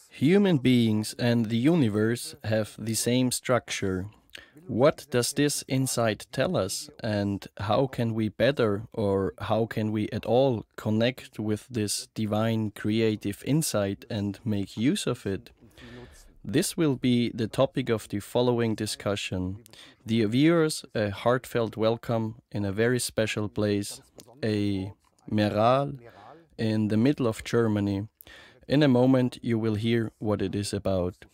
Human beings and the universe have the same structure. What does this insight tell us, and how can we better, or how can we at all connect with this divine creative insight and make use of it? This will be the topic of the following discussion. Dear viewers, a heartfelt welcome in a very special place, a Meral in the middle of Germany. In a moment you will hear what it is about.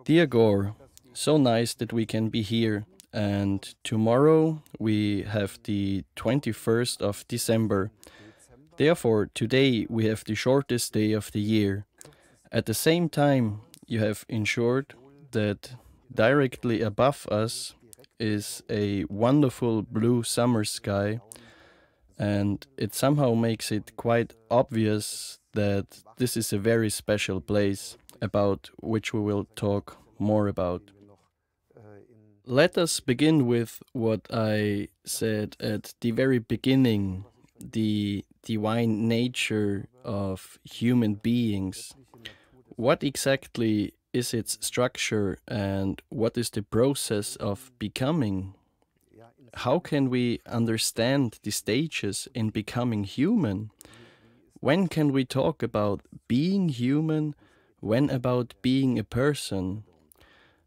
Dear GOR, so nice that we can be here, and tomorrow we have the 21st of December. Therefore, today we have the shortest day of the year. At the same time, you have ensured that directly above us is a wonderful blue summer sky, and it somehow makes it quite obvious that this is a very special place about which we will talk more about. Let us begin with what I said at the very beginning, the divine nature of human beings. What exactly is its structure and what is the process of becoming? How can we understand the stages in becoming human? When can we talk about being human? When about being a person?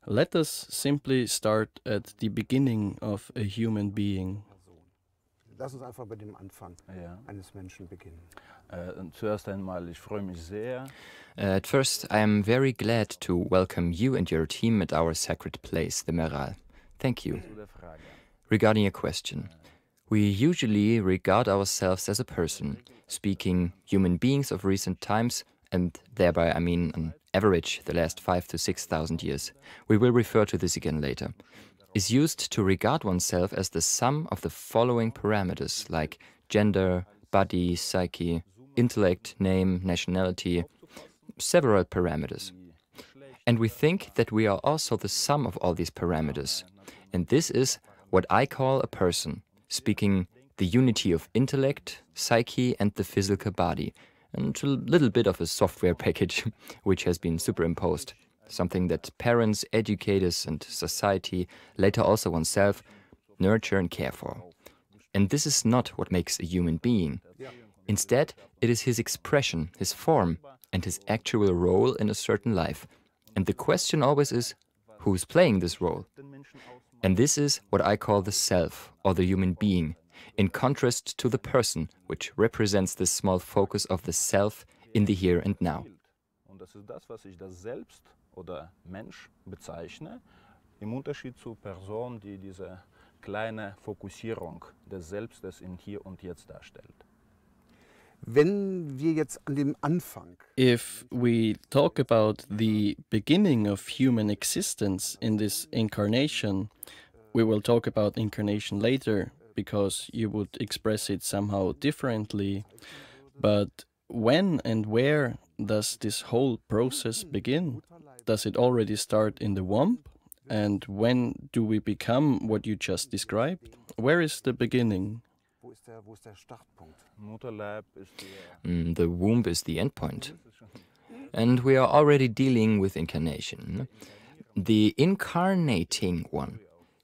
Let us simply start at the beginning of a human being. Lass uns einfach bei dem Anfang eines Menschen beginnen. Zuerst einmal, ich freue mich sehr. At first, I am very glad to welcome you and your team at our sacred place, the Meral. Thank you. Regarding your question, we usually regard ourselves as a person, speaking human beings of recent times, and thereby I mean on average the last 5,000 to 6,000 years. We will refer to this again later. Is used to regard oneself as the sum of the following parameters like gender, body, psyche, intellect, name, nationality, several parameters. And we think that we are also the sum of all these parameters. And this is what I call a person, speaking the unity of intellect, psyche and the physical body, and a little bit of a software package which has been superimposed. Something that parents, educators and society, later also oneself, nurture and care for. And this is not what makes a human being. Instead, it is his expression, his form, and his actual role in a certain life. And the question always is, who's playing this role? And this is what I call the self, or the human being, in contrast to the person, which represents this small focus of the self in the here and now. Und das ist das, was ich das Selbst oder Mensch bezeichne, im Unterschied zur Person, die diese kleine Fokussierung des Selbstes in Hier und Jetzt darstellt. Wenn wir jetzt an dem Anfang. If we talk about the beginning of human existence in this incarnation, we will talk about incarnation later because you would express it somehow differently. But when and where does this whole process begin? Does it already start in the womb? And when do we become what you just described? Where is the beginning? Wo ist der Startpunkt? Mutterleib ist die The womb is the endpoint. And we are already dealing with incarnation. The incarnating one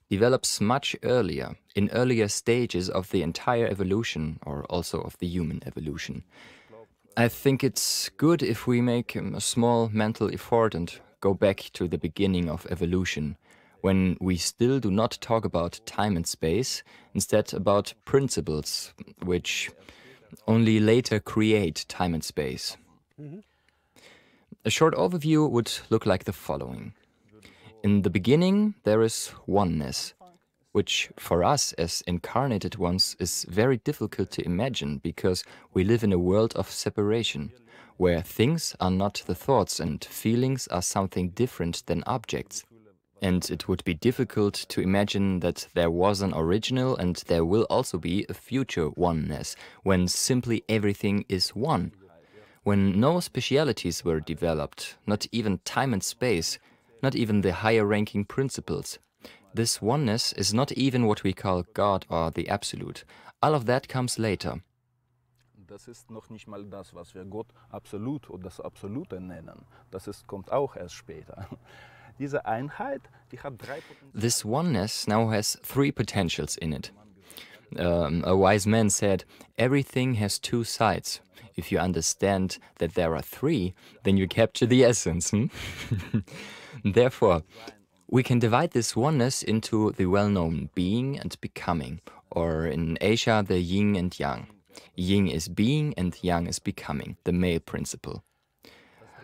develops much earlier, in earlier stages of the entire evolution, or also of the human evolution. I think it's good if we make a small mental effort and go back to the beginning of evolution, when we still do not talk about time and space, instead about principles, which only later create time and space. A short overview would look like the following. In the beginning, there is oneness, which for us as incarnated ones is very difficult to imagine because we live in a world of separation, where things are not the thoughts and feelings are something different than objects. And it would be difficult to imagine that there was an original and there will also be a future oneness, when simply everything is one. When no specialities were developed, not even time and space, not even the higher-ranking principles. This oneness is not even what we call God or the Absolute. All of that comes later. Das ist noch nicht mal das, was wir Gott absolut oder das Absolute nennen. Kommt auch erst später. Diese Einheit, die hat drei Potenziale. This oneness now has three potentials in it. A wise man said, everything has two sides. If you understand that there are three, then you capture the essence. Therefore, we can divide this oneness into the well-known being and becoming, or in Asia, the yin and yang. Yin is being and yang is becoming, the male principle.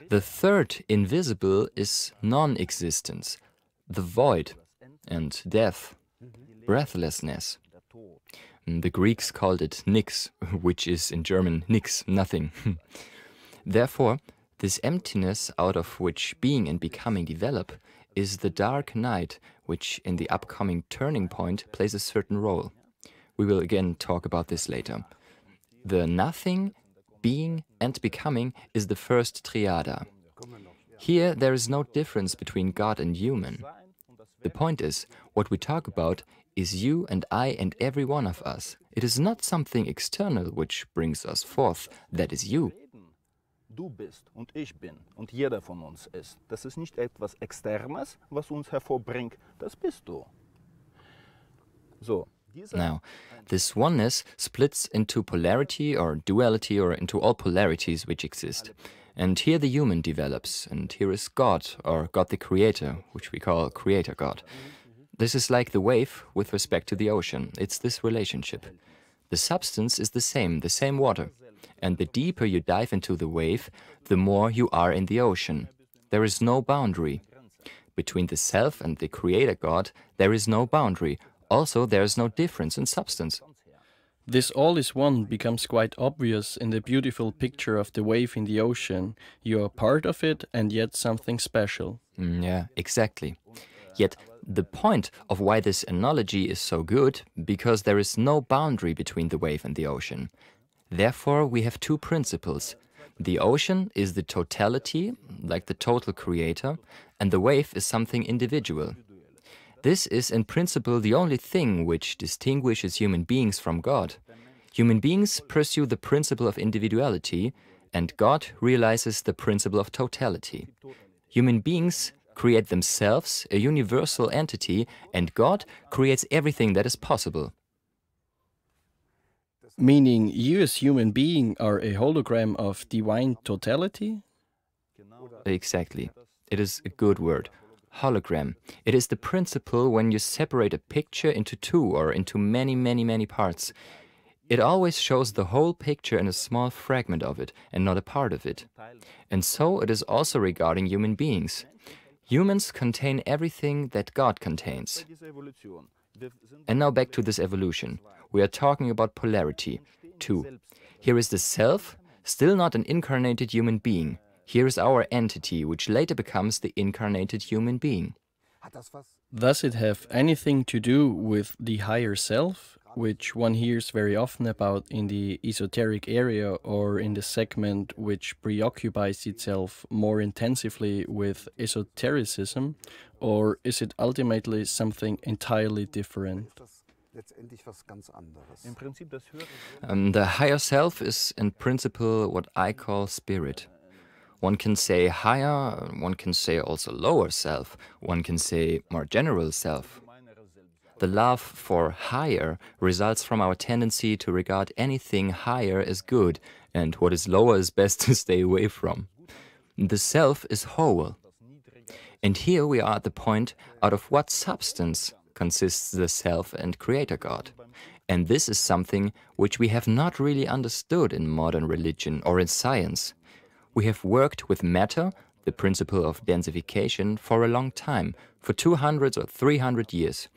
The third invisible is non-existence, the void and death, breathlessness. The Greeks called it nix, which is in German nix, nothing. Therefore, this emptiness out of which being and becoming develop is the dark night, which in the upcoming turning point plays a certain role. We will again talk about this later. The nothing, being and becoming is the first triada. Here there is no difference between God and human. The point is, what we talk about is you and I and every one of us. It is not something external which brings us forth, that is you. Du bist und ich bin und jeder von uns ist. Das ist nicht etwas Externes, was uns hervorbringt, das bist du. So. Now, this oneness splits into polarity or duality or into all polarities which exist. And here the human develops, and here is God, or God the Creator, which we call Creator God. This is like the wave with respect to the ocean. It's this relationship. The substance is the same water. And the deeper you dive into the wave, the more you are in the ocean. There is no boundary. Between the self and the Creator God, there is no boundary. Also, there is no difference in substance. This all is one becomes quite obvious in the beautiful picture of the wave in the ocean. You are part of it and yet something special. Yeah, exactly. Yet the point of why this analogy is so good, because there is no boundary between the wave and the ocean. Therefore, we have two principles. The ocean is the totality, like the total creator, and the wave is something individual. This is in principle the only thing which distinguishes human beings from God. Human beings pursue the principle of individuality, and God realizes the principle of totality. Human beings create themselves, a universal entity, and God creates everything that is possible. Meaning you as human being are a hologram of divine totality? Exactly. It is a good word. Hologram. It is the principle when you separate a picture into two or into many parts. It always shows the whole picture in a small fragment of it and not a part of it. And so it is also regarding human beings. Humans contain everything that God contains. And now back to this evolution. We are talking about polarity. Two. Here is the self, still not an incarnated human being. Here is our entity, which later becomes the incarnated human being. Does it have anything to do with the higher self, which one hears very often about in the esoteric area or in the segment which preoccupies itself more intensively with esotericism, or is it ultimately something entirely different? The higher self is in principle what I call spirit. One can say higher, one can say also lower self, one can say more general self. The love for higher results from our tendency to regard anything higher as good, and what is lower is best to stay away from. The self is whole. And here we are at the point out of what substance consists the self and Creator God. And this is something which we have not really understood in modern religion or in science. We have worked with matter, the principle of densification, for a long time, for 200 or 300 years.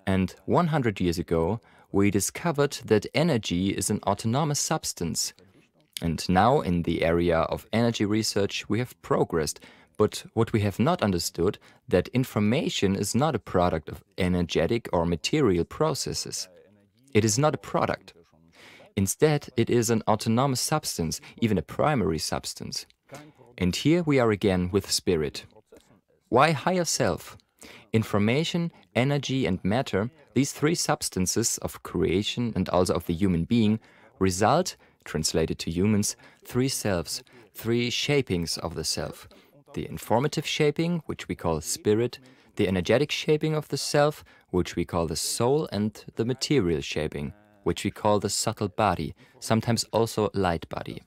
And 100 years ago, we discovered that energy is an autonomous substance. And now, in the area of energy research, we have progressed. But what we have not understood, that information is not a product of energetic or material processes. It is not a product. Instead, it is an autonomous substance, even a primary substance. And here we are again with spirit. Why higher self? Information, energy and matter, these three substances of creation and also of the human being, result translated to humans, three selves, three shapings of the self. The informative shaping, which we call spirit, the energetic shaping of the self, which we call the soul, and the material shaping, which we call the subtle body, sometimes also light body.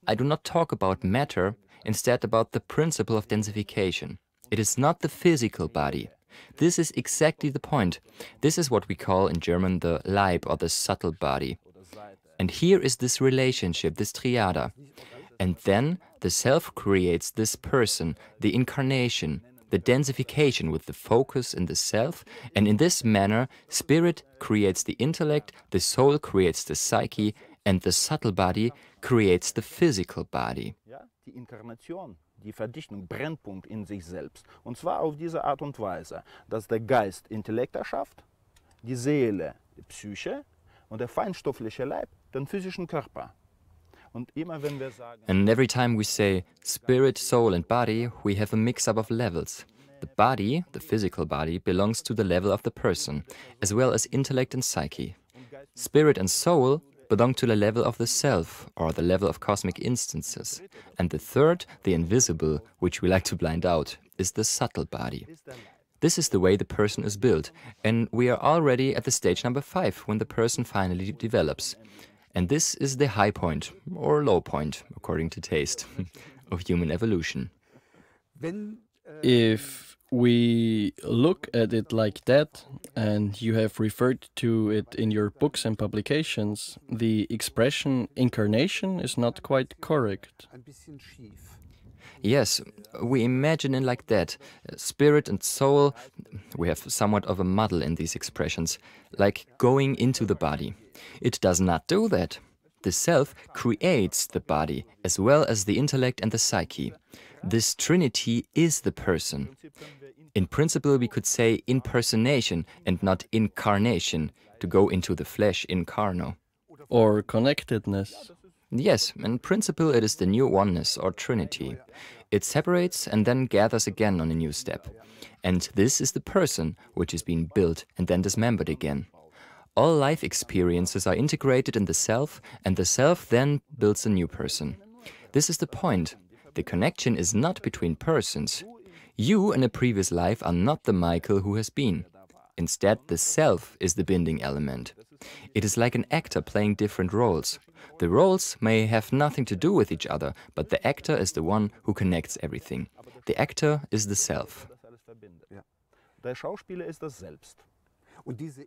I do not talk about matter, instead about the principle of densification. It is not the physical body. This is exactly the point. This is what we call in German the Leib, or the subtle body. And here is this relationship, this triada. And then the self creates this person, the incarnation, the densification with the focus in the self, and in this manner, spirit creates the intellect, the soul creates the psyche, and the subtle body creates the physical body. Ja, die Inkarnation, die Verdichtung, Brennpunkt in sich selbst. Und zwar auf diese Art und Weise, dass der Geist Intellekt erschafft, die Seele die Psyche und der feinstoffliche Leib den physischen Körper. Und immer wenn wir sagen, And every time we say spirit, soul and body, we have a mix-up of levels. The body, the physical body, belongs to the level of the person, as well as intellect and psyche. Spirit and soul belong to the level of the self, or the level of cosmic instances. And the third, the invisible, which we like to blind out, is the subtle body. This is the way the person is built, and we are already at the stage number 5, when the person finally develops. And this is the high point, or low point, according to taste, of human evolution. If we look at it like that, and you have referred to it in your books and publications, the expression incarnation is not quite correct. Ein bisschen schief. Yes, we imagine it like that. Spirit and soul, we have somewhat of a muddle in these expressions, like going into the body. It does not do that. The self creates the body, as well as the intellect and the psyche. This trinity is the person. In principle, we could say impersonation and not incarnation, to go into the flesh incarno. Or connectedness. Yes, in principle it is the new oneness or trinity. It separates and then gathers again on a new step. And this is the person which is being built and then dismembered again. All life experiences are integrated in the self, and the self then builds a new person. This is the point. The connection is not between persons. You in a previous life are not the Michael who has been. Instead, the self is the binding element. It is like an actor playing different roles. The roles may have nothing to do with each other, but the actor is the one who connects everything. The actor is the self. Der Schauspieler ist das Selbst.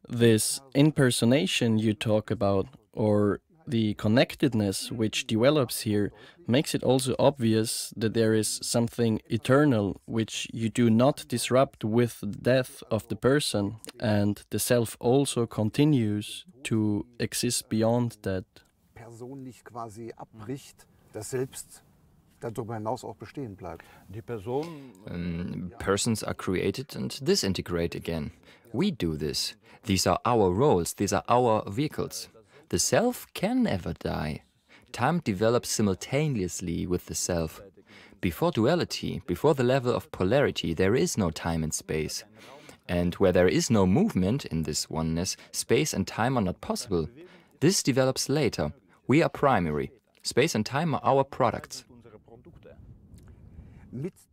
This impersonation you talk about, or the connectedness which develops here, makes it also obvious that there is something eternal which you do not disrupt with the death of the person, and the self also continues to exist beyond that. Person nicht quasi abbricht, das Selbst darüber hinaus auch bestehen bleibt. Die Person, Persons are created and disintegrate again. We do this. These are our roles, these are our vehicles. The self can never die. Time develops simultaneously with the self. Before duality, before the level of polarity, there is no time and space. And where there is no movement in this oneness, space and time are not possible. This develops later. We are primary. Space and time are our products.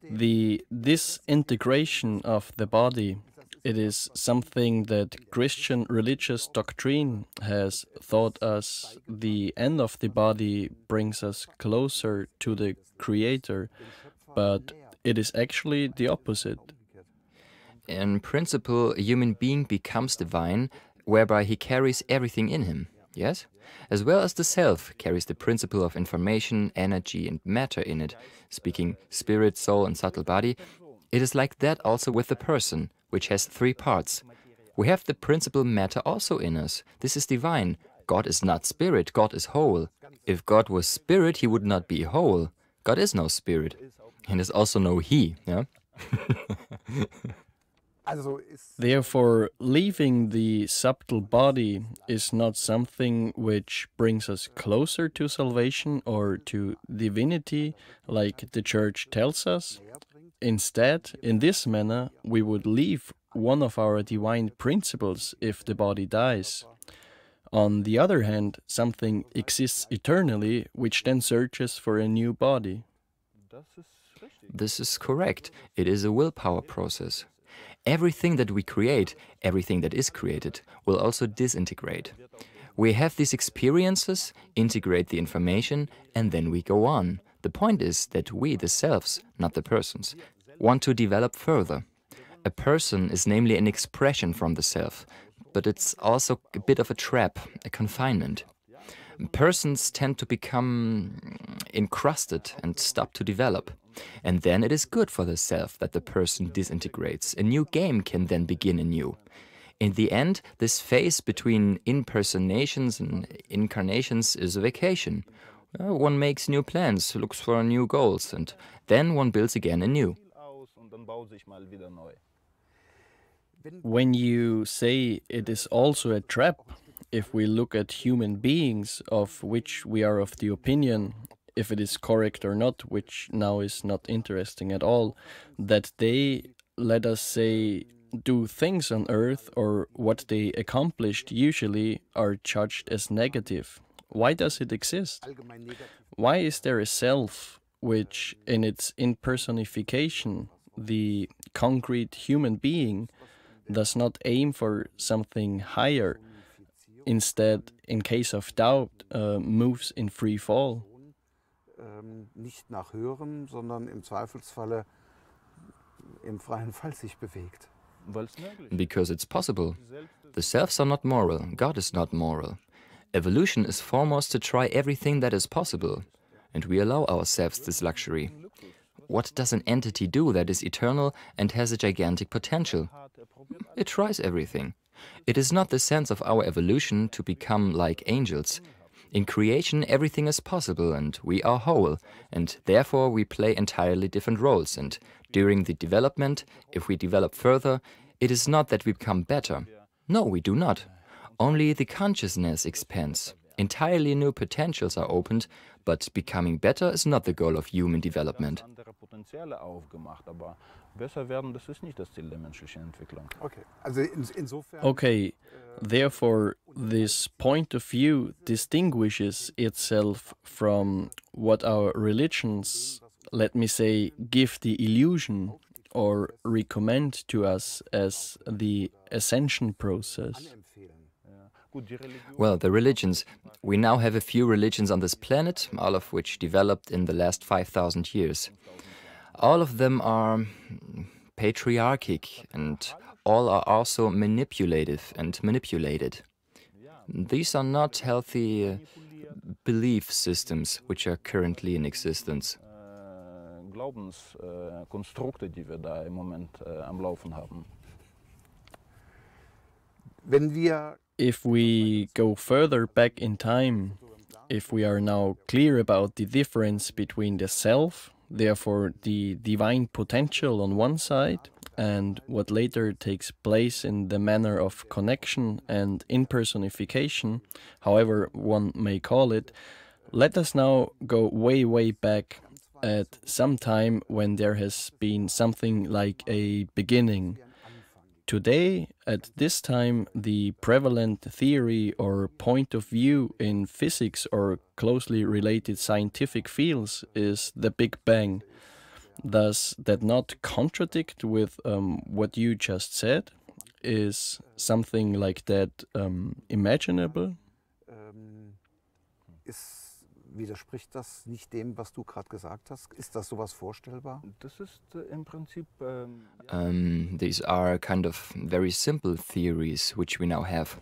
The disintegration of the body, it is something that Christian religious doctrine has taught us. The end of the body brings us closer to the Creator, but it is actually the opposite. In principle, a human being becomes divine, whereby he carries everything in him, yes? As well as the self carries the principle of information, energy and matter in it, speaking spirit, soul and subtle body. It is like that also with the person, which has 3 parts. We have the principle matter also in us. This is divine. God is not spirit, God is whole. If God was spirit, he would not be whole. God is no spirit, and is also no he, yeah? Therefore, leaving the subtle body is not something which brings us closer to salvation or to divinity, like the Church tells us. Instead, in this manner, we would leave one of our divine principles if the body dies. On the other hand, something exists eternally, which then searches for a new body. This is correct. It is a willpower process. Everything that we create, everything that is created, will also disintegrate. We have these experiences, integrate the information, and then we go on. The point is that we, the selves, not the persons, want to develop further. A person is namely an expression from the self, but it's also a bit of a trap, a confinement. Persons tend to become encrusted and stop to develop. And then it is good for the self that the person disintegrates. A new game can then begin anew. In the end, this phase between impersonations and incarnations is a vacation. One makes new plans, looks for new goals, and then one builds again anew. When you say it is also a trap, if we look at human beings, of which we are of the opinion, if it is correct or not, which now is not interesting at all, that they, let us say, do things on earth, or what they accomplished usually are judged as negative. Why does it exist? Why is there a self which, in its impersonification, the concrete human being, does not aim for something higher, instead, in case of doubt, moves in free fall? Nicht nach Hören, sondern im Zweifelsfalle im freien Fall sich bewegt. Because it's possible. The selves are not moral, God is not moral. Evolution is foremost to try everything that is possible, and we allow ourselves this luxury. What does an entity do that is eternal and has a gigantic potential? It tries everything. It is not the sense of our evolution to become like angels. In creation, everything is possible, and we are whole, and therefore we play entirely different roles, and during the development, if we develop further, it is not that we become better. No, we do not. Only the consciousness expands. Entirely new potentials are opened, but becoming better is not the goal of human development. Okay, therefore, this point of view distinguishes itself from what our religions, let me say, give the illusion or recommend to us as the ascension process. Well, the religions. We now have a few religions on this planet, all of which developed in the last 5,000 years. All of them are patriarchic, and all are also manipulative and manipulated. These are not healthy belief systems which are currently in existence. Glaubenskonstrukte, die wir da im Moment am Laufen haben. If we go further back in time, if we are now clear about the difference between the self, therefore the divine potential on one side, and what later takes place in the manner of connection and impersonification, however one may call it, let us now go way, way back at some time when there has been something like a beginning. Today, at this time, the prevalent theory or point of view in physics or closely related scientific fields is the Big Bang. Does that not contradict with what you just said? Is something like that imaginable? Widerspricht das nicht dem, was du gerade gesagt hast? Ist das sowas vorstellbar? Das ist im Prinzip These are kind of very simple theories which we now have.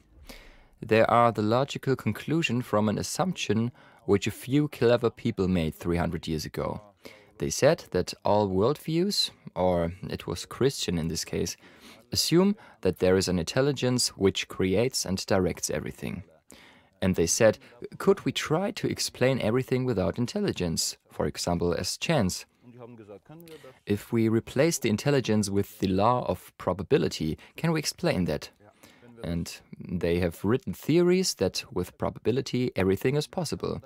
They are the logical conclusion from an assumption which a few clever people made 300 years ago. They said that all worldviews, or it was Christian in this case, assume that there is an intelligence which creates and directs everything. And they said, could we try to explain everything without intelligence, for example as chance? If we replace the intelligence with the law of probability, can we explain that? And they have written theories that with probability everything is possible.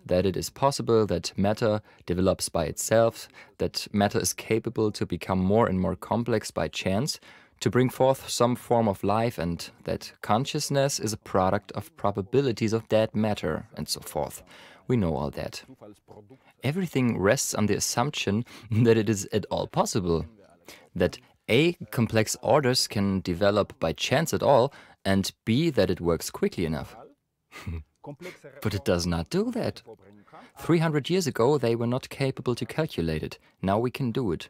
That it is possible that matter develops by itself, that matter is capable to become more and more complex by chance, to bring forth some form of life, and that consciousness is a product of probabilities of dead matter, and so forth. We know all that. Everything rests on the assumption that it is at all possible, that A, complex orders can develop by chance at all, and B, that it works quickly enough. But it does not do that. 300 years ago, they were not capable to calculate it. Now we can do it.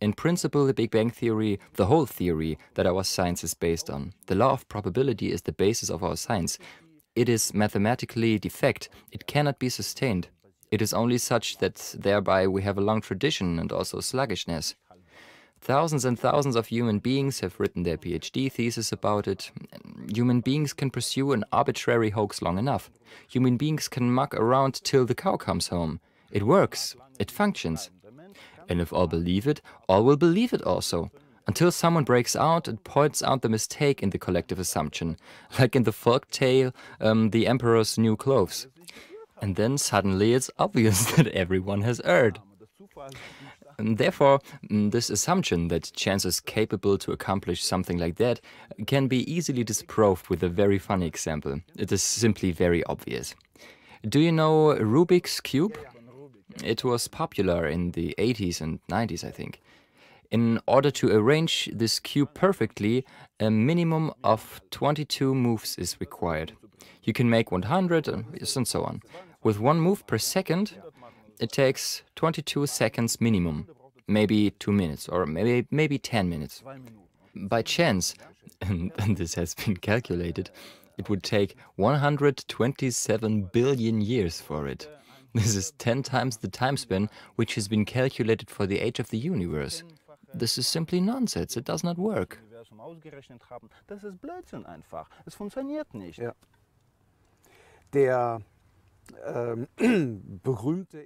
In principle, the Big Bang Theory, the whole theory that our science is based on, the law of probability is the basis of our science. It is mathematically defect. It cannot be sustained. It is only such that thereby we have a long tradition and also sluggishness. Thousands and thousands of human beings have written their PhD thesis about it. Human beings can pursue an arbitrary hoax long enough. Human beings can muck around till the cow comes home. It works. It functions. And if all believe it, all will believe it also. Until someone breaks out and points out the mistake in the collective assumption, like in the folk tale, The Emperor's New Clothes. And then suddenly it's obvious that everyone has erred. And therefore, this assumption that chance is capable to accomplish something like that can be easily disproved with a very funny example. It is simply very obvious. Do you know Rubik's Cube? It was popular in the 80s and 90s, I think. In order to arrange this cube perfectly, a minimum of 22 moves is required. You can make 100 and so on. With one move per second, it takes 22 seconds minimum, maybe 2 minutes or maybe 10 minutes. By chance, and this has been calculated, it would take 127 billion years for it. This is 10 times the time span which has been calculated for the age of the universe. This is simply nonsense. It does not work. Ja. Der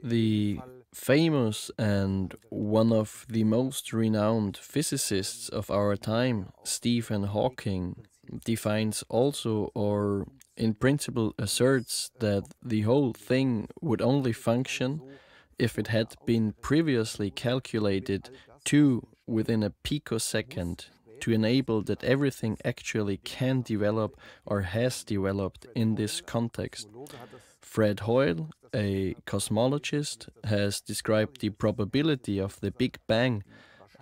The famous and one of the most renowned physicists of our time, Stephen Hawking, defines also, or in principle asserts, that the whole thing would only function if it had been previously calculated to within a picosecond to enable that everything actually can develop or has developed in this context. Fred Hoyle, a cosmologist, has described the probability of the Big Bang,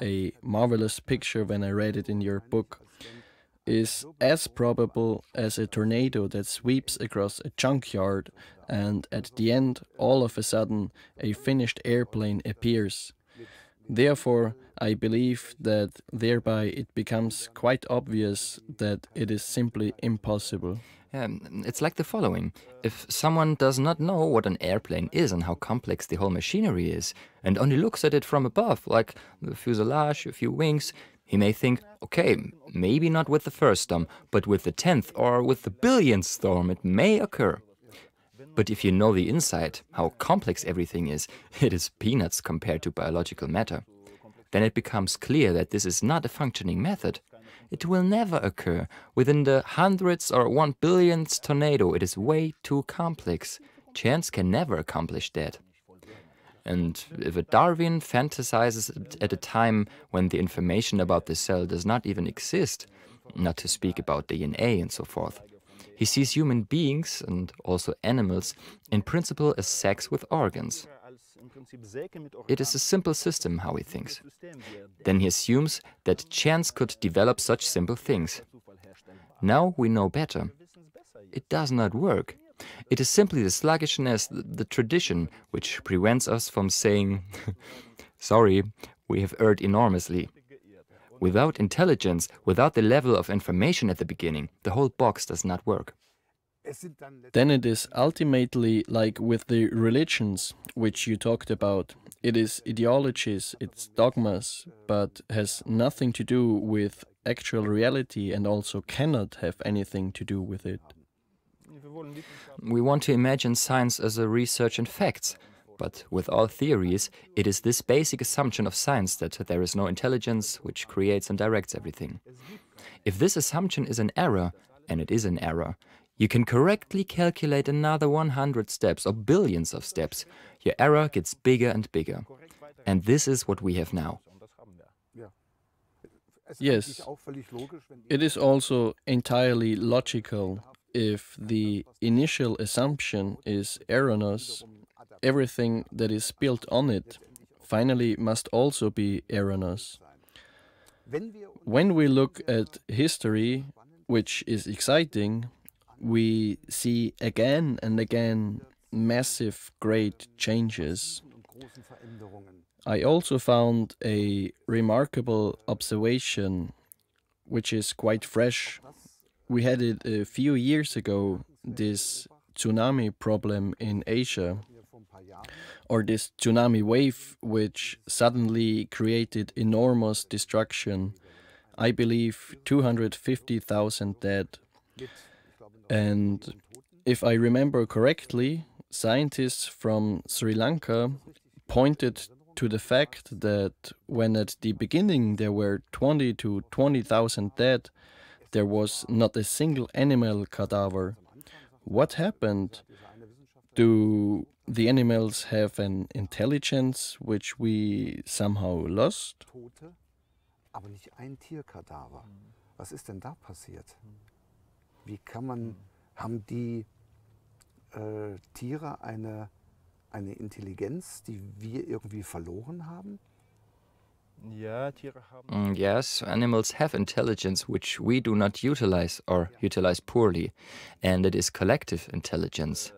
a marvelous picture when I read it in your book, is as probable as a tornado that sweeps across a junkyard and at the end, all of a sudden, a finished airplane appears. Therefore, I believe that thereby it becomes quite obvious that it is simply impossible. It's like the following. If someone does not know what an airplane is and how complex the whole machinery is, and only looks at it from above, like the fuselage, a few wings, he may think, okay, maybe not with the first storm, but with the 10th or with the billionth storm it may occur. But if you know the inside, how complex everything is, it is peanuts compared to biological matter. Then it becomes clear that this is not a functioning method. It will never occur. Within the hundredths or 1 billionth tornado, it is way too complex. Chance can never accomplish that. And if a Darwin fantasizes at a time when the information about the cell does not even exist, not to speak about DNA and so forth, he sees human beings, and also animals, in principle as sacs with organs. It is a simple system how he thinks. Then he assumes that chance could develop such simple things. Now we know better. It does not work. It is simply the sluggishness, the tradition, which prevents us from saying, sorry, we have erred enormously. Without intelligence, without the level of information at the beginning, the whole box does not work. Then it is ultimately like with the religions, which you talked about. It is ideologies, it's dogmas, but has nothing to do with actual reality and also cannot have anything to do with it. We want to imagine science as a research in facts, but with all theories, it is this basic assumption of science that there is no intelligence which creates and directs everything. If this assumption is an error, and it is an error, you can correctly calculate another 100 steps or billions of steps. Your error gets bigger and bigger. And this is what we have now. Yes, it is also entirely logical. If the initial assumption is erroneous, everything that is built on it finally must also be erroneous. When we look at history, which is exciting, we see again and again massive, great changes. I also found a remarkable observation, which is quite fresh. We had it a few years ago, this tsunami problem in Asia, or this tsunami wave, which suddenly created enormous destruction. I believe 250,000 dead. And if I remember correctly, scientists from Sri Lanka pointed to the fact that when at the beginning there were 20 to 20,000 dead, there was not a single animal cadaver. What happened? Do the animals have an intelligence which we somehow lost? Aber nicht ein Tierkadaver. Was ist denn da passiert? Wie kann man, haben die Tiere eine Intelligenz, die wir irgendwie verloren haben? Yes, animals have intelligence which we do not utilize or utilize poorly, and it is collective intelligence.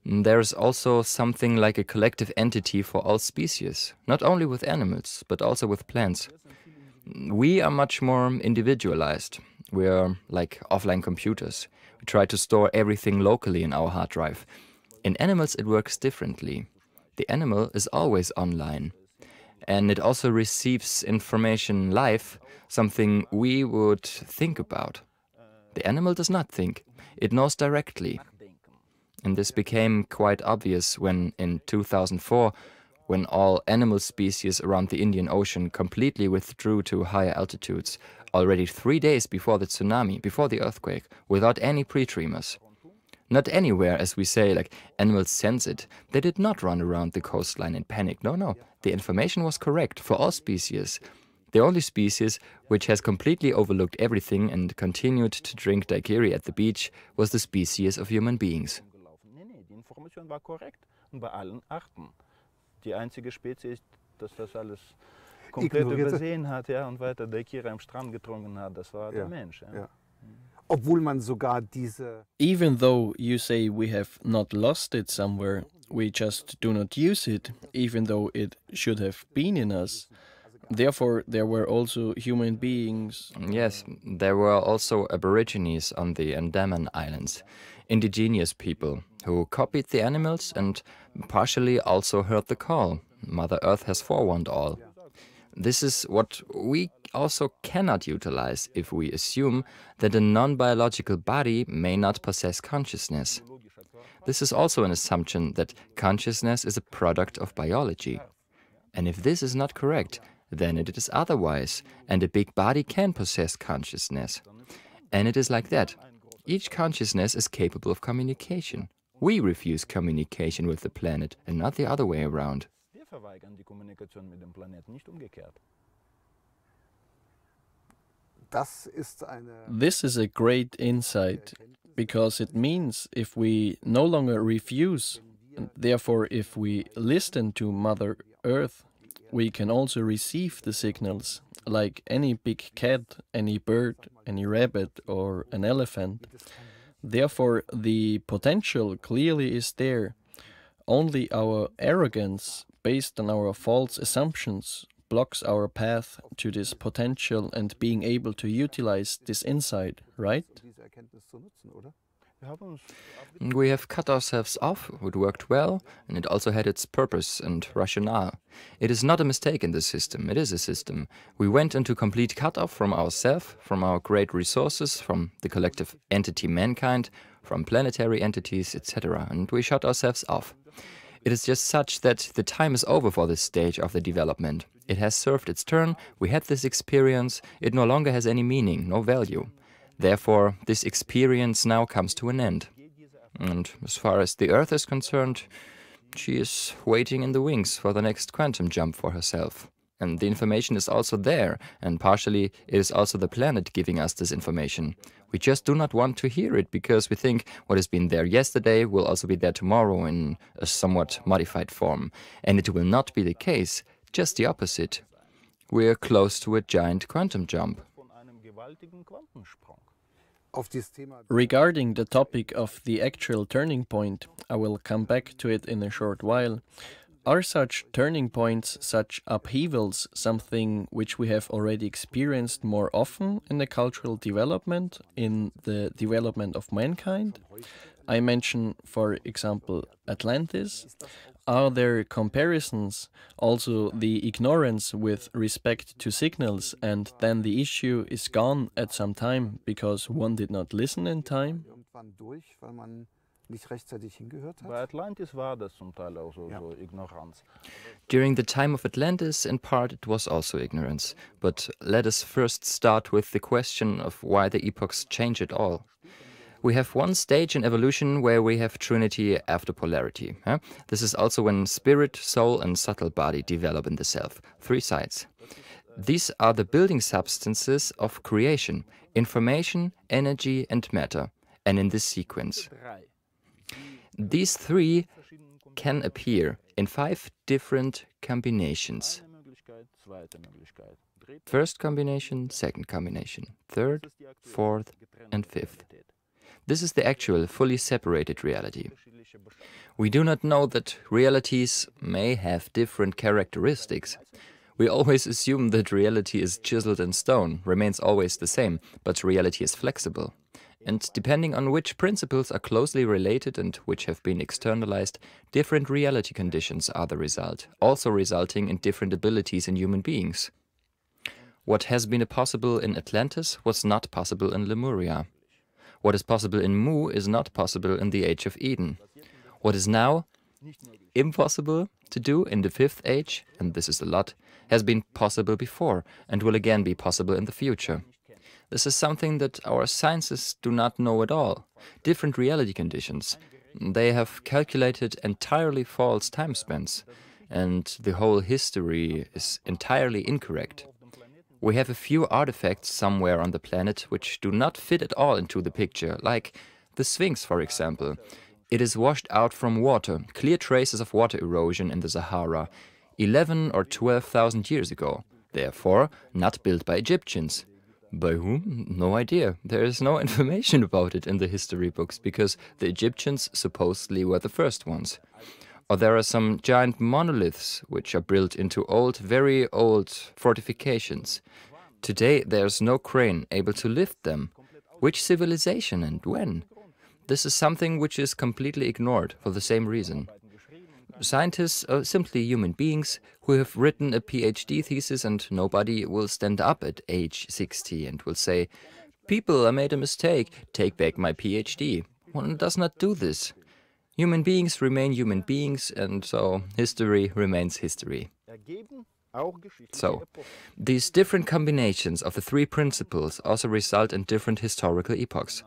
There is also something like a collective entity for all species, not only with animals, but also with plants. We are much more individualized. We are like offline computers. We try to store everything locally in our hard drive. In animals, it works differently. The animal is always online. And it also receives information live, something we would think about. The animal does not think. It knows directly. And this became quite obvious when, in 2004, when all animal species around the Indian Ocean completely withdrew to higher altitudes, already 3 days before the tsunami, before the earthquake, without any pre-tremors. Not anywhere, as we say, like animals sense it. They did not run around the coastline in panic. No. The information was correct for all species. The only species which has completely overlooked everything and continued to drink daiquiri at the beach was the species of human beings. Die Information war korrekt und bei allen Arten. Die einzige Spezies, das alles komplett übersehen hat, ja, und weiter Daiquiri am Strand getrunken hat, das war der Mensch. Ja. Obwohl man sogar diese... Even though you say we have not lost it somewhere, we just do not use it, even though it should have been in us. Therefore, there were also human beings. Yes, there were also aborigines on the Andaman Islands, indigenous people who copied the animals and partially also heard the call. Mother Earth has forewarned all. This is what we also cannot utilize if we assume that a non-biological body may not possess consciousness. This is also an assumption that consciousness is a product of biology. And if this is not correct, then it is otherwise, and a big body can possess consciousness. And it is like that. Each consciousness is capable of communication. We refuse communication with the planet, and not the other way around. Wir verweigern die Kommunikation mit dem Planeten, nicht umgekehrt. This is a great insight, because it means if we no longer refuse, and therefore if we listen to Mother Earth, we can also receive the signals, like any big cat, any bird, any rabbit or an elephant. Therefore, the potential clearly is there. Only our arrogance, based on our false assumptions, blocks our path to this potential and being able to utilize this insight, right? We have cut ourselves off, it worked well, and it also had its purpose and rationale. It is not a mistake in the system, it is a system. We went into complete cut-off from ourselves, from our great resources, from the collective entity mankind, from planetary entities, etc., and we shut ourselves off. It is just such that the time is over for this stage of the development. It has served its turn, we had this experience, it no longer has any meaning, no value. Therefore, this experience now comes to an end. And as far as the Earth is concerned, she is waiting in the wings for the next quantum jump for herself. and the information is also there, and partially it is also the planet giving us this information. We just do not want to hear it because we think what has been there yesterday will also be there tomorrow in a somewhat modified form. And it will not be the case, just the opposite. We're close to a giant quantum jump. Regarding the topic of the actual turning point, I will come back to it in a short while. Are such turning points, such upheavals, something which we have already experienced more often in the cultural development, in the development of mankind? I mention, for example, Atlantis. Are there comparisons, also the ignorance with respect to signals, and then the issue is gone at some time because one did not listen in time? Bei Atlantis war das zum Teil auch so Ignoranz. During the time of Atlantis, in part, it was also ignorance. But let us first start with the question of why the epochs change at all. We have one stage in evolution where we have trinity after polarity. This is also when spirit, soul, and subtle body develop in the self. 3 sides. These are the building substances of creation: information, energy, and matter, and in this sequence. These 3 can appear in 5 different combinations. First combination, second combination, third, fourth, and fifth. This is the actual, fully separated reality. We do not know that realities may have different characteristics. We always assume that reality is chiseled in stone, remains always the same, but reality is flexible. And depending on which principles are closely related and which have been externalized, different reality conditions are the result, also resulting in different abilities in human beings. What has been possible in Atlantis was not possible in Lemuria. What is possible in Mu is not possible in the Age of Eden. What is now impossible to do in the 5th age, and this is a lot, has been possible before and will again be possible in the future. This is something that our sciences do not know at all. Different reality conditions. They have calculated entirely false time spans, and the whole history is entirely incorrect. We have a few artifacts somewhere on the planet which do not fit at all into the picture, like the Sphinx, for example. It is washed out from water, clear traces of water erosion in the Sahara, 11 or 12,000 years ago, therefore not built by Egyptians. By whom? No idea. There is no information about it in the history books, because the Egyptians supposedly were the first ones. Or there are some giant monoliths which are built into old, very old fortifications. Today there's no crane able to lift them. Which civilization and when? This is something which is completely ignored for the same reason. Scientists are simply human beings who have written a PhD thesis, and nobody will stand up at age 60 and will say, "People, I made a mistake, take back my PhD." One does not do this. Human beings remain human beings, and so history remains history. So, these different combinations of the 3 principles also result in different historical epochs.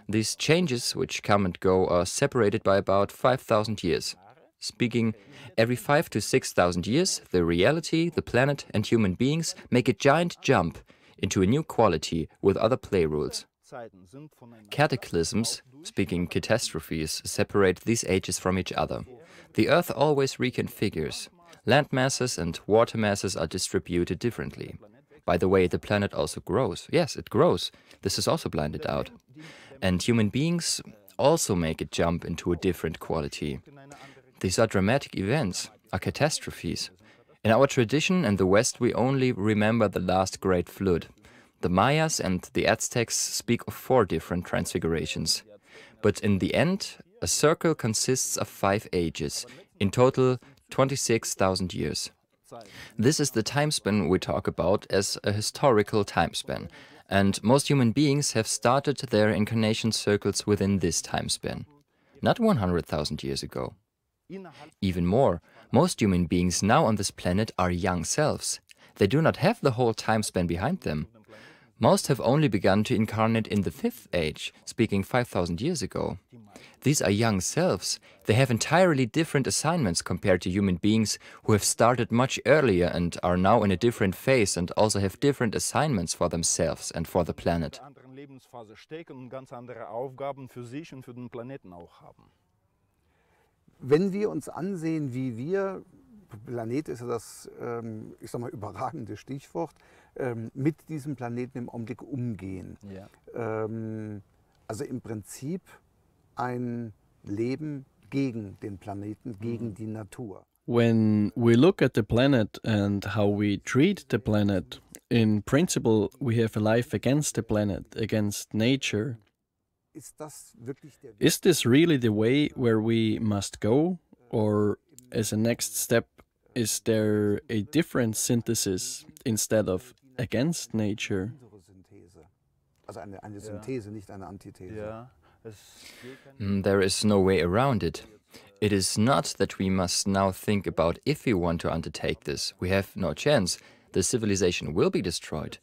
These changes, which come and go, are separated by about 5,000 years. Speaking, every 5,000 to 6,000 years, the reality, the planet, and human beings make a giant jump into a new quality with other play rules. Cataclysms, speaking catastrophes, separate these ages from each other. The Earth always reconfigures. Land masses and water masses are distributed differently. By the way, the planet also grows. Yes, it grows. This is also blinded out. And human beings also make a jump into a different quality. These are dramatic events, are catastrophes. In our tradition in the West, we only remember the last great flood. The Mayas and the Aztecs speak of 4 different transfigurations. But in the end, a circle consists of 5 ages, in total 26,000 years. This is the time span we talk about as a historical time span, and most human beings have started their incarnation circles within this time span. Not 100,000 years ago. Even more, most human beings now on this planet are young selves. They do not have the whole time span behind them. Most have only begun to incarnate in the fifth age, speaking 5,000 years ago. These are young selves. They have entirely different assignments compared to human beings who have started much earlier and are now in a different phase and also have different assignments for themselves and for the planet. anderen Lebensphase stecken und ganz andere Aufgaben für sich und für den Planeten auch haben. Wenn wir uns ansehen, wie wir, Planet ist ja das, ich sag mal, überragende Stichwort, mit diesem Planeten im Augenblick umgehen. Ja. Also im Prinzip ein Leben gegen den Planeten, gegen die Natur. When we look at the planet and how we treat the planet, in principle, we have a life against the planet, against nature. Ist das wirklich der Weg? Is this really the way where we must go? Or as a next step, is there a different synthesis instead of against nature? Unsere Synthese. Also eine Synthese, nicht eine Antithese. Ja, There is no way around it. It is not that we must now think about if we want to undertake this. We have no chance. The civilization will be destroyed.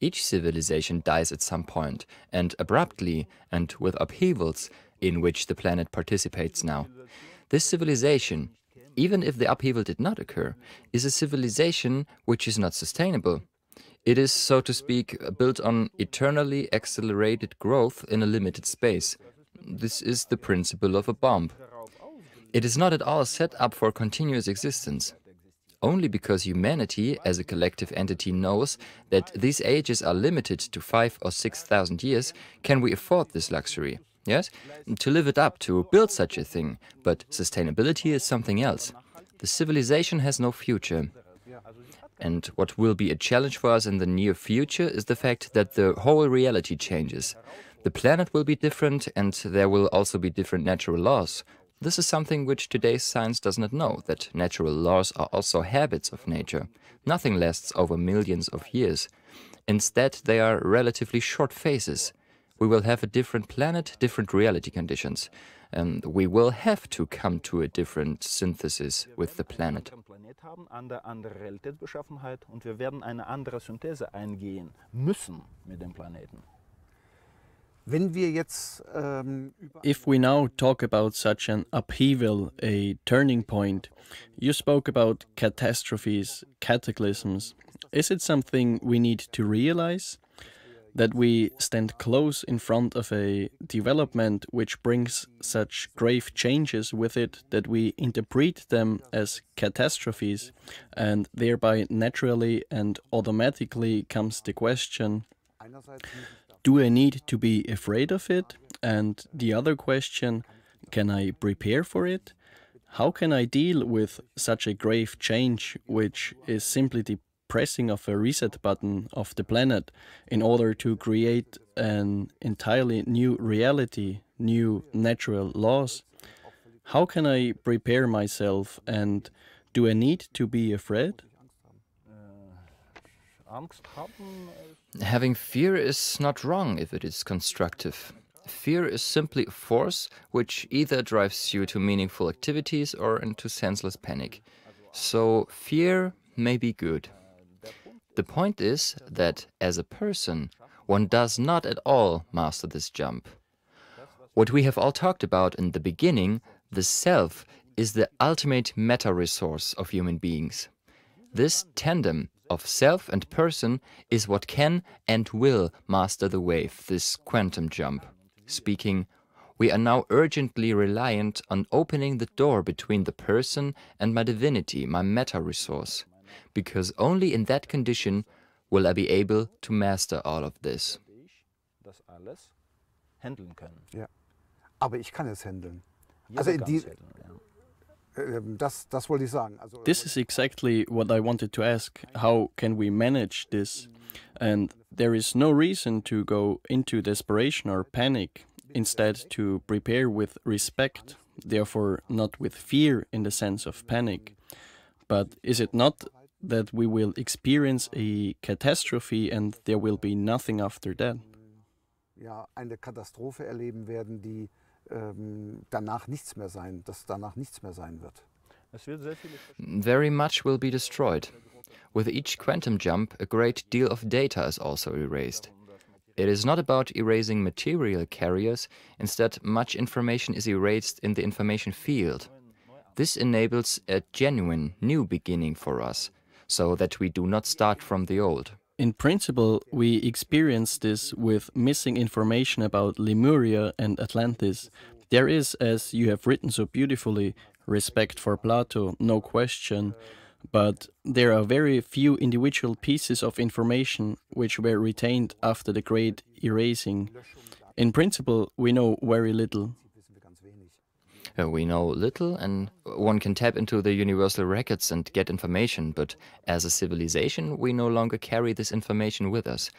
Each civilization dies at some point, and abruptly, and with upheavals, in which the planet participates now. This civilization, even if the upheaval did not occur, is a civilization which is not sustainable. It is, so to speak, built on eternally accelerated growth in a limited space. This is the principle of a bomb. It is not at all set up for continuous existence. Only because humanity, as a collective entity, knows that these ages are limited to 5,000 or 6,000 years, can we afford this luxury. Yes? To live it up, to build such a thing. But sustainability is something else. The civilization has no future. And what will be a challenge for us in the near future is the fact that the whole reality changes. The planet will be different, and there will also be different natural laws. This is something which today's science does not know, that natural laws are also habits of nature. Nothing lasts over millions of years. Instead, they are relatively short phases. We will have a different planet, different reality conditions. And we will have to come to a different synthesis with the planet. Planet haben, andere Realitätsbeschaffenheit, und wir werden eine andere Synthese eingehen müssen mit dem Planeten. Wenn wir jetzt If we now talk about such an upheaval, a turning point, you spoke about catastrophes, cataclysms. Is it something we need to realize? That we stand close in front of a development which brings such grave changes with it that we interpret them as catastrophes, and thereby naturally and automatically comes the question, einerseits do I need to be afraid of it? And the other question, can I prepare for it? How can I deal with such a grave change, which is simply the pressing of a reset button of the planet in order to create an entirely new reality, new natural laws? How can I prepare myself, and do I need to be afraid? Angst haben. Having fear is not wrong if it is constructive. Fear is simply a force which either drives you to meaningful activities or into senseless panic. So fear may be good. The point is that as a person, one does not at all master this jump. What we have all talked about in the beginning, the self, is the ultimate meta-resource of human beings. This tandem of self and person is what can and will master the wave, this quantum jump. Speaking, we are now urgently reliant on opening the door between the person and my divinity, my meta-resource, because only in that condition will I be able to master all of this. Das alles handeln können. Ja. Aber ich kann es handeln. Jeder Also kann die, es handeln, ja. das wollte ich sagen. Also, This is exactly what I wanted to ask. How can we manage this? And there is no reason to go into desperation or panic. Instead, to prepare with respect, therefore not with fear in the sense of panic. But is it not that we will experience a catastrophe and there will be nothing after that? ja, eine Katastrophe erleben werden, die danach nichts mehr sein, dass danach nichts mehr sein wird. Es wird sehr viele Very much will be destroyed. With each quantum jump, a great deal of data is also erased. It is not about erasing material carriers, instead much information is erased in the information field. This enables a genuine new beginning for us, so that we do not start from the old. In principle, we experience this with missing information about Lemuria and Atlantis. There is, as you have written so beautifully, respect for Plato, no question, but there are very few individual pieces of information which were retained after the great erasing. In principle, we know very little. We know little, and one can tap into the universal records and get information, but as a civilization, we no longer carry this information with us.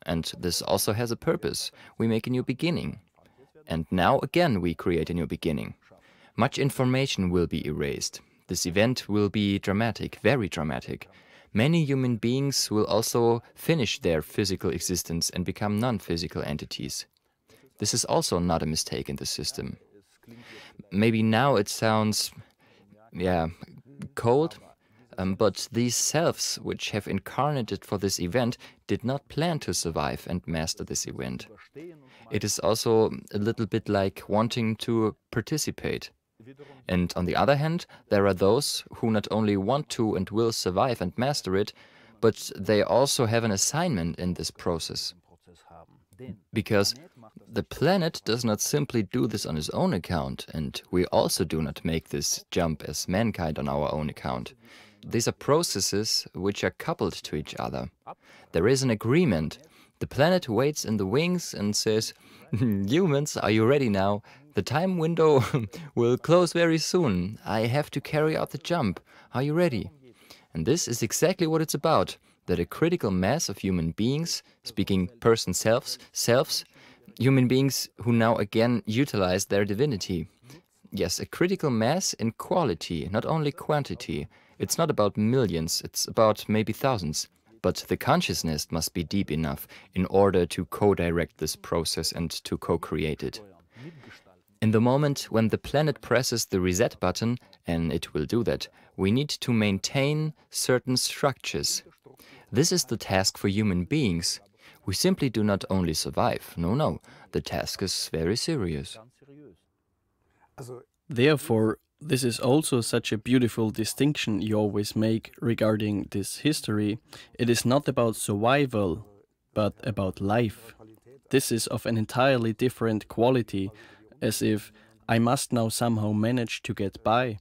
And this also has a purpose. We make a new beginning. And now again we create a new beginning. Much information will be erased. This event will be dramatic, very dramatic. Many human beings will also finish their physical existence and become non-physical entities. This is also not a mistake in the system. Maybe now it sounds, cold, but these selves which have incarnated for this event did not plan to survive and master this event. It is also a little bit like wanting to participate. And on the other hand, there are those who not only want to and will survive and master it, but they also have an assignment in this process. Because the planet does not simply do this on his own account, and we also do not make this jump as mankind on our own account. These are processes which are coupled to each other. There is an agreement. The planet waits in the wings and says, "Humans, are you ready now? The time window will close very soon. I have to carry out the jump. Are you ready?" And this is exactly what it's about, that a critical mass of human beings, speaking person selves, human beings who now again utilize their divinity. Yes, a critical mass in quality, not only quantity. It's not about millions, it's about maybe thousands. But the consciousness must be deep enough in order to co-direct this process and to co-create it. In the moment when the planet presses the reset button, and it will do that, we need to maintain certain structures. This is the task for human beings. We simply do not only survive. No, the task is very serious. Therefore, this is also such a beautiful distinction you always make regarding this history. It is not about survival, but about life. This is of an entirely different quality, as if I must now somehow manage to get by.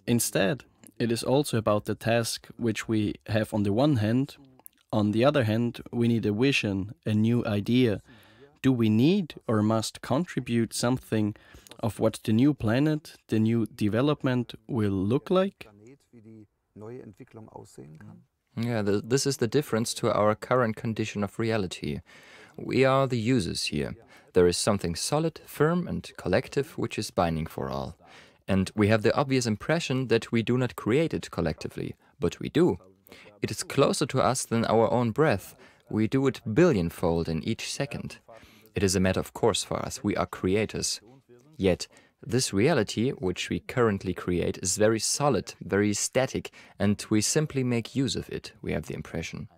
Instead, it is also about the task which we have on the one hand. On the other hand, we need a vision, a new idea. Do we need or must contribute something of what the new planet, the new development will look like? Yeah, this is the difference to our current condition of reality. We are the users here. There is something solid, firm and collective which is binding for all. And we have the obvious impression that we do not create it collectively, but we do. It is closer to us than our own breath. We do it billionfold in each second. It is a matter of course for us. We are creators. Yet, this reality, which we currently create, is very solid, very static, and we simply make use of it, we have the impression.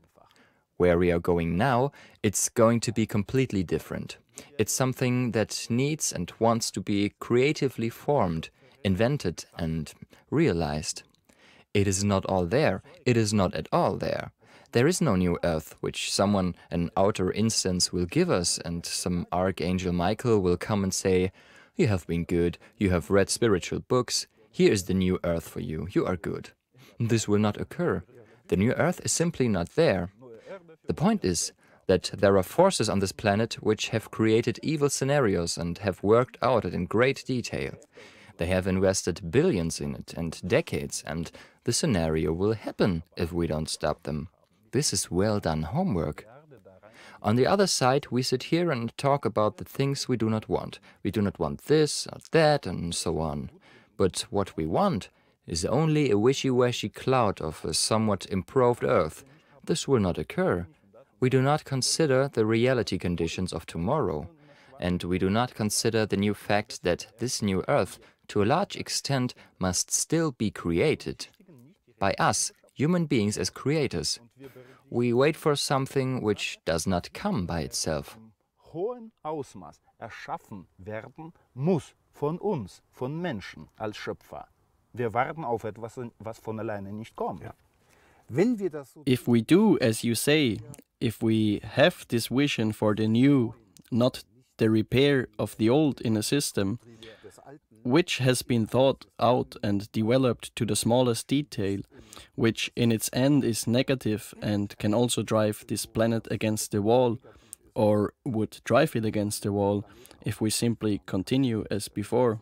Where we are going now, it's going to be completely different. It's something that needs and wants to be creatively formed, invented and realized. It is not all there. It is not at all there. There is no new earth which someone, an outer instance, will give us, and some Archangel Michael will come and say, "You have been good, you have read spiritual books, here is the new earth for you, you are good." This will not occur. The new earth is simply not there. The point is that there are forces on this planet which have created evil scenarios and have worked out it in great detail. They have invested billions in it and decades, and the scenario will happen if we don't stop them. This is well done homework. On the other side, we sit here and talk about the things we do not want. We do not want this or that and so on. But what we want is only a wishy-washy cloud of a somewhat improved earth. This will not occur. We do not consider the reality conditions of tomorrow. And we do not consider the new fact that this new earth, to a large extent, must still be created. By us, human beings as creators. We wait for something which does not come by itself. hohen Ausmaß erschaffen werden muss von uns, von Menschen als Schöpfer. Wir warten auf etwas, was von alleine nicht kommt. Ja. Wenn wir das so If we do, as you say, if we have this vision for the new, not the repair of the old in a system, des Alten which has been thought out and developed to the smallest detail, which in its end is negative and can also drive this planet against the wall, or would drive it against the wall if we simply continue as before.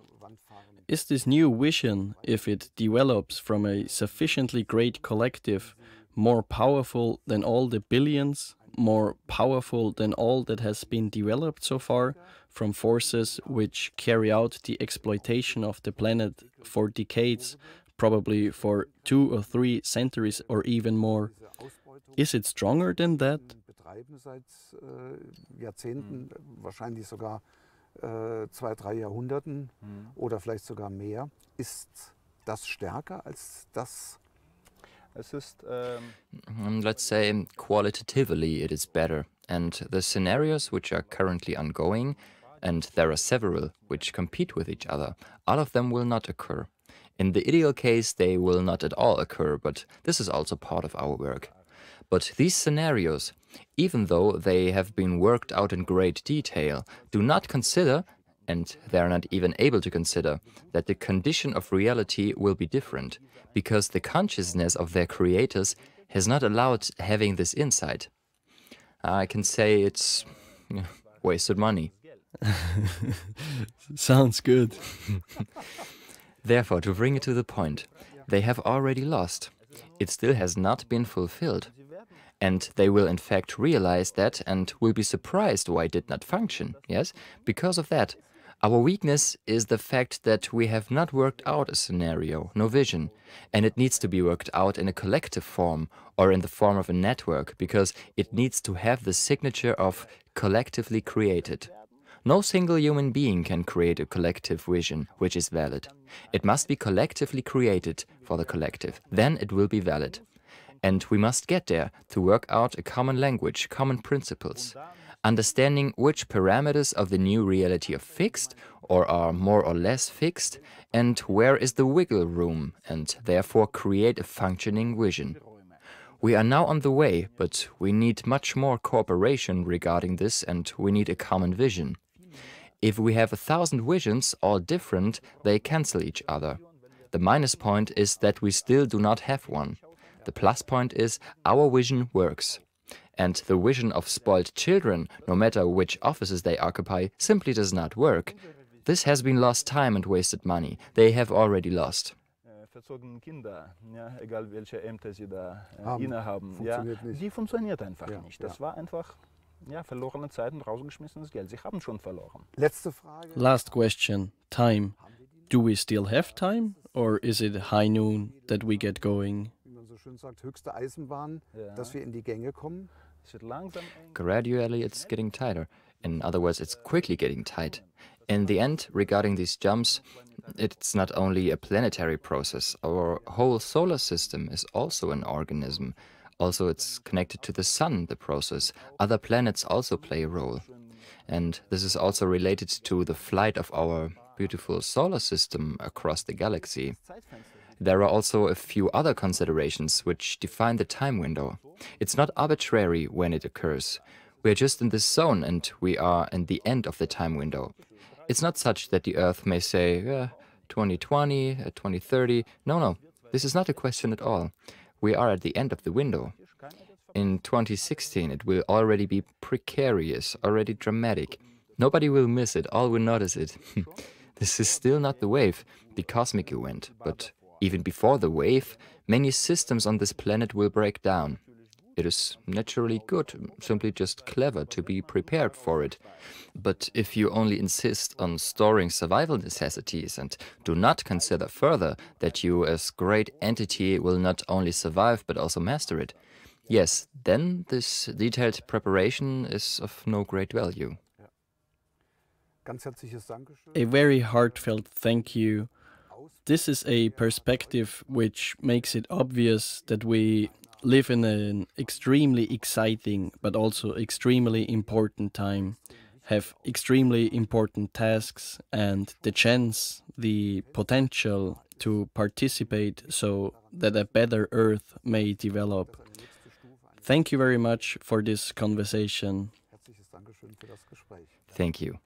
Is this new vision, if it develops from a sufficiently great collective, more powerful than all the billions, more powerful than all that has been developed so far from forces which carry out the exploitation of the planet for decades, probably for 2 or 3 centuries or even more? Is it stronger than that? betreiben seit Jahrzehnten, wahrscheinlich sogar 2, 3 Jahrhunderten oder vielleicht sogar mehr. Ist das stärker als das? Es ist, Let's say qualitatively it is better, and the scenarios which are currently ongoing, and there are several which compete with each other, all of them will not occur. In the ideal case they will not at all occur, but this is also part of our work. But these scenarios, even though they have been worked out in great detail, do not consider, and they are not even able to consider, that the condition of reality will be different, because the consciousness of their creators has not allowed having this insight. I can say it's wasted money. Sounds good. Therefore, to bring it to the point, they have already lost. It still has not been fulfilled. And they will in fact realize that and will be surprised why it did not function, yes? Because of that. Our weakness is the fact that we have not worked out a scenario, no vision, and it needs to be worked out in a collective form or in the form of a network, because it needs to have the signature of collectively created. No single human being can create a collective vision which is valid. It must be collectively created for the collective, then it will be valid. And we must get there to work out a common language, common principles, understanding which parameters of the new reality are fixed or are more or less fixed, and where is the wiggle room, and therefore create a functioning vision. We are now on the way, but we need much more cooperation regarding this, and we need a common vision. If we have 1,000 visions, all different, they cancel each other. The minus point is that we still do not have one. The plus point is our vision works. And the vision of spoiled children, no matter which offices they occupy, simply does not work. This has been lost time and wasted money. They have already lost. Verzogene Kinder, ja, egal welche Ämter sie da innehaben, Funktioniert nicht. die funktioniert einfach Ja, nicht. Das ja. war einfach verlorene Zeit und rausgeschmissenes Geld. Sie haben schon verloren. Letzte Frage. Last question, time. Do we still have time, or is it high noon that we get going? Wie man so schön sagt, höchste Eisenbahn, Ja. dass wir in die Gänge kommen. Es wird langsam eng. Gradually it's getting tighter. In other words, it's quickly getting tight. In the end, regarding these jumps, it's not only a planetary process. Our whole solar system is also an organism. Also, it's connected to the sun, the process. Other planets also play a role. And this is also related to the flight of our beautiful solar system across the galaxy. There are also a few other considerations which define the time window. It's not arbitrary when it occurs. We are just in this zone and we are in the end of the time window. It's not such that the Earth may say, 2020, 2030. No, this is not a question at all. We are at the end of the window. In 2016, it will already be precarious, already dramatic. Nobody will miss it, all will notice it. This is still not the wave, the cosmic event, but even before the wave, many systems on this planet will break down. It is naturally good, simply just clever to be prepared for it. But if you only insist on storing survival necessities and do not consider further that you as great entity will not only survive but also master it, yes, then this detailed preparation is of no great value. Ganz herzliches Dankeschön. A very heartfelt thank you. This is a perspective which makes it obvious that we live in an extremely exciting but also extremely important time. have extremely important tasks and the chance, the potential to participate so that a better Earth may develop. Thank you very much for this conversation. Thank you.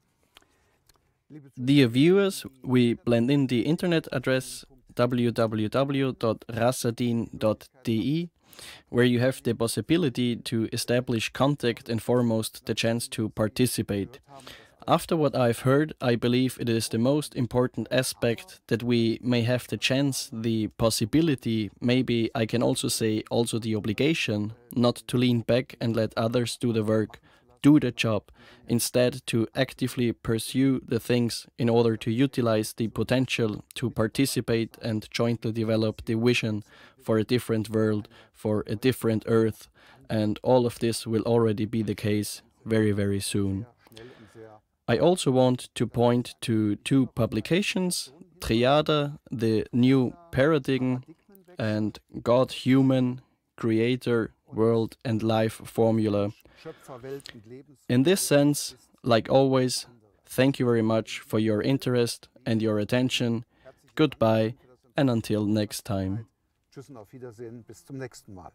Dear viewers, we blend in the internet address www.rassadin.de, where you have the possibility to establish contact and foremost the chance to participate. After what I've heard, I believe it is the most important aspect that we may have the chance, the possibility, maybe I can also say also the obligation, not to lean back and let others do the work, do the job, instead to actively pursue the things in order to utilize the potential to participate and jointly develop the vision for a different world, for a different Earth, and all of this will already be the case very, very soon. I also want to point to two publications, Triade, the new paradigm, and God, Human, Creator, World and Life Formula. In this sense, like always, thank you very much for your interest and your attention. Goodbye and until next time. Tschüss und auf Wiedersehen, bis zum nächsten Mal.